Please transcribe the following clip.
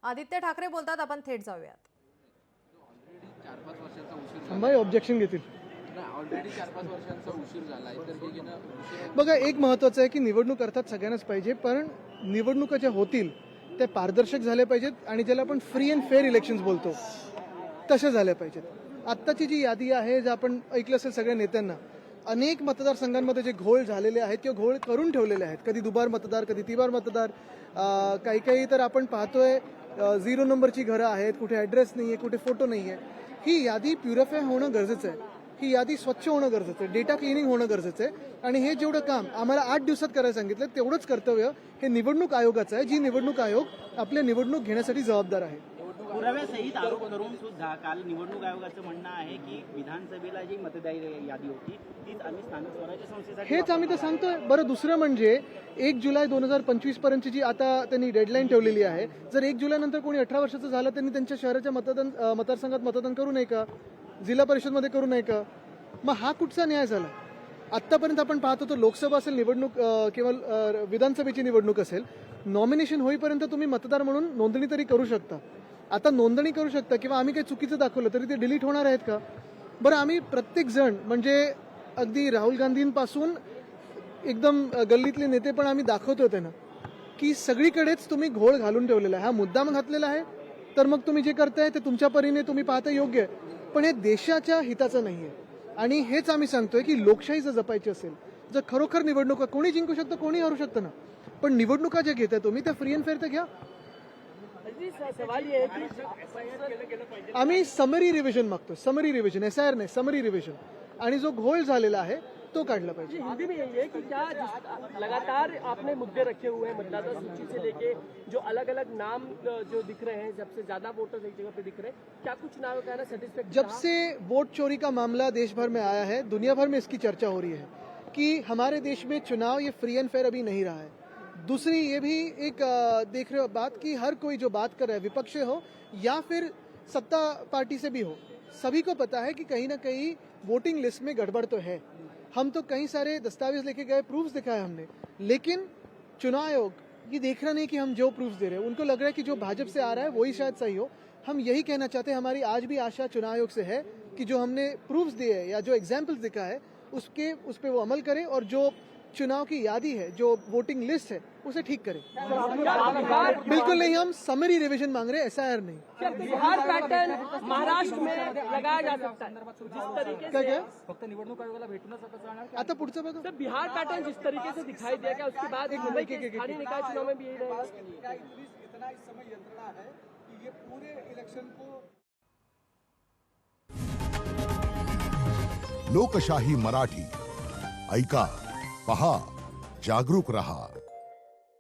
आदित्य ठाकरे बोलतात, आपण थेट जाऊयात. थांबा, ऑब्जेक्शन घेतील. ऑलरेडी 4-5 वर्षांचा उशीर झालाय, तर हे घेणं बघा, एक महत्त्वाचं आहे की निवडणूक अर्थात सगळ्यांनाच पाहिजे, पण निवडणुका ज्या होतील त्या पारदर्शक झाल्या पाहिजेत आणि ज्याला आपण फ्री अँड फेअर इलेक्शन्स बोलतो तशा झाल्या पाहिजेत. आत्ताची जी यादी आहे, जे आपण ऐकलं असेल सगळ्या नेत्यांना, अनेक मतदारसंघांमध्ये जे घोळ झालेले आहेत किंवा घोळ करून ठेवलेले आहेत, कधी दुबार मतदार, कधी तिबार मतदार, काही काही तर आपण पाहतोय 0 नंबरची घरं आहेत, कुठे ॲड्रेस नाही आहे, कुठे फोटो नाही आहे. ही यादी प्युरिफाय होणं गरजेचं आहे, ही यादी स्वच्छ होणं गरजेचं आहे, डेटा क्लिनिंग होणं गरजेचं आहे. आणि हे जेवढं काम आम्हाला 8 दिवसात करायला सांगितलं, तेवढंच कर्तव्य हे निवडणूक आयोगाचं आहे, जी निवडणूक आयोग आपल्या निवडणूक घेण्यासाठी जबाबदार आहे. पुराव्यासहित आरोप करून सुद्धा काल निवडणूक आयोगाचं म्हणणं आहे की विधानसभेला जी मतदार यादी होती तीच आम्ही स्थानिक स्वराज्य संस्थेसाठी हेच आम्ही तर सांगतोय. बरं, दुसरं म्हणजे 1 जुलै 2025 पर्यंतची जी आता त्यांनी डेडलाईन ठेवलेली आहे, जर 1 जुलैनंतर कोणी 18 वर्षाचं झालं, त्यांनी त्यांच्या शहराच्या मतदारसंघात मतदान करू नये का? जिल्हा परिषदमध्ये करू नये का? मग हा कुठचा न्याय झाला? आत्तापर्यंत आपण पाहतो तर लोकसभा असेल निवडणूक किंवा विधानसभेची निवडणूक असेल, नॉमिनेशन होईपर्यंत तुम्ही मतदार म्हणून नोंदणी तरी करू शकता. आता नोंदणी करू शकता किंवा आम्ही काही चुकीचं दाखवलं तरी ते डिलीट होणार आहेत का? बरं, आम्ही प्रत्येक जण म्हणजे अगदी राहुल गांधींपासून एकदम गल्लीतले नेते पण आम्ही दाखवतोय त्यांना की सगळीकडेच तुम्ही घोळ घालून ठेवलेला आहे. हा मुद्दाम घातलेला आहे, तर मग तुम्ही जे करताय ते तुमच्या परीने तुम्ही पाहता योग्य आहे, पण हे देशाच्या हिताचं नाही आहे. आणि हेच आम्ही सांगतोय की लोकशाही जर जपायची असेल, जर खरोखर निवडणुका कोणी जिंकू शकतं, कोणी हरू शकतं ना, पण निवडणुका ज्या घेताय तुम्ही त्या फ्री अँड फेअर तर घ्या. सवाल ये है कि आम्ही समरी रिव्हिजन मागतोय, समरी रिव्हिजन, SIR नाही, समरी रिव्हिजन. आणि जो घोळ झालेला आहे तो काढला पाहिजे. हिंदी में यही है कि क्या लगातार आपने मुद्दे रखे हुए हैं मतदाता सूची से लेके जो अलग अलग नाम जो दिख रहे हैं, सबसे ज्यादा वोटर्स एक जगह पे दिख रहे हैं, क्या कुछ नाम का सेटिस्फेक्ट? जब से वोट चोरी का मामला देश भर में आया है, दुनिया भर में इसकी चर्चा हो रही है कि हमारे देश में चुनाव ये फ्री एंड फेयर अभी नहीं रहा है. दूसरी ये भी एक देख रहे हो बात कि हर कोई जो बात कर रहा है, विपक्ष हो या फिर सत्ता पार्टी से भी हो, सभी को पता है कि कहीं ना कहीं वोटिंग लिस्ट में गड़बड़ तो है. हम तो कई सारे दस्तावेज लेके गए, प्रूफ्स दिखाए हमने, लेकिन चुनाव आयोग ये देख रहा नहीं कि हम जो प्रूफ्स दे रहे हैं. उनको लग रहा है कि जो भाजपा से आ रहा है वही शायद सही हो. हम यही कहना चाहते हैं, हमारी आज भी आशा चुनाव आयोग से है कि जो हमने प्रूफ्स दिए हैं या जो एग्जाम्पल्स दिखा है उस पर वो अमल करें और जो चुनाव की यादी है, जो वोटिंग लिस्ट है, उसे ठीक करें. बिल्कुल नहीं, हम समरी रिवीजन मांग रहे हैं, SIR नहीं. बिहार पैटर्न महाराष्ट्र में लगाया जा सकता है जिस तरीके काय से काय? फक्त निवडणूक आयोगाला भेटूनच आता जाणार. आता पुढचं बघा. सर, बिहार पैटर्न जिस तरीके से दिखाई दिया गया, उसके बाद मुंबई के स्थानीय निकाय चुनाव में भी यही रहेगा. इतना इस समय यंत्रणा है कि ये पूरे इलेक्शन को. लोकशाही मराठी ऐका, पहा, जागरूक रहा.